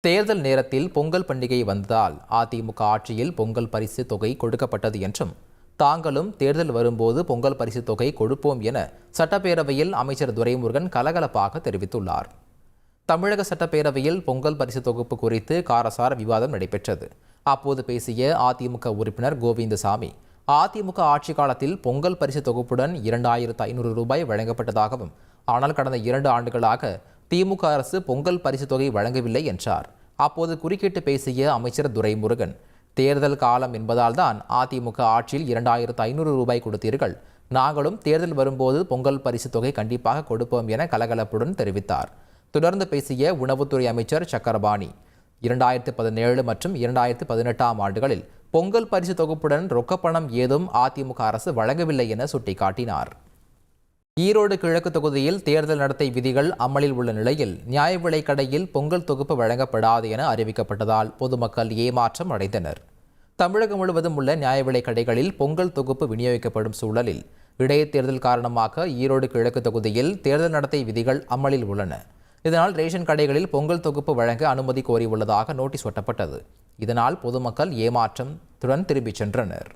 தேர்தல் நேரத்தில் பொங்கல் பண்டிகை வந்ததால் அதிமுக ஆட்சியில் பொங்கல் பரிசு தொகை கொடுக்கப்பட்டது என்றும் தாங்களும் தேர்தல் வரும்போது பொங்கல் பரிசு தொகை கொடுப்போம் என சட்டப்பேரவையில் அமைச்சர் துரைமுருகன் கலகலப்பாக தெரிவித்துள்ளார். தமிழக சட்டப்பேரவையில் பொங்கல் பரிசு தொகுப்பு குறித்து காரசார விவாதம் நடைபெற்றது. அப்போது பேசிய அதிமுக உறுப்பினர் கோவிந்தசாமி, அதிமுக ஆட்சி காலத்தில் பொங்கல் பரிசு தொகுப்புடன் 2500 ரூபாய் வழங்கப்பட்டதாகவும், ஆனால் கடந்த 2 ஆண்டுகளாக திமுக அரசு பொங்கல் பரிசு தொகை வழங்கவில்லை என்றார். அப்போது குறுக்கிட்டு பேசிய அமைச்சர் துரைமுருகன், தேர்தல் காலம் என்பதால் தான் அதிமுக ஆட்சியில் 2500 ரூபாய் கொடுத்தீர்கள். நாங்களும் தேர்தல் வரும்போது பொங்கல் பரிசு தொகை கண்டிப்பாக கொடுப்போம் என கலகலப்புடன் தெரிவித்தார். தொடர்ந்து பேசிய உணவுத்துறை அமைச்சர் சக்கரபாணி, 2017 மற்றும் 2018 ஆண்டுகளில் பொங்கல் பரிசு தொகுப்புடன் ரொக்கப்பணம் ஏதும் அதிமுக அரசு வழங்கவில்லை என சுட்டிக்காட்டினார். ஈரோடு கிழக்கு தொகுதியில் தேர்தல் நடத்தை விதிகள் அமலில் உள்ள நிலையில் நியாய விலைக் கடையில் பொங்கல் தொகுப்பு வழங்கப்படாது என அறிவிக்கப்பட்டதால் பொதுமக்கள் ஏமாற்றம் அடைந்தனர். தமிழகம் முழுவதும் உள்ள நியாய விலைக் கடைகளில் பொங்கல் தொகுப்பு விநியோகிக்கப்படும் சூழலில் இடைத்தேர்தல் காரணமாக ஈரோடு கிழக்கு தொகுதியில் தேர்தல் நடத்தை விதிகள் அமலில் உள்ளன. இதனால் ரேஷன் கடைகளில் பொங்கல் தொகுப்பு வழங்க அனுமதி கோரியுள்ளதாக நோட்டீஸ் ஒட்டப்பட்டது. இதனால் பொதுமக்கள் ஏமாற்றத்துடன் திரும்பிச் சென்றனர்.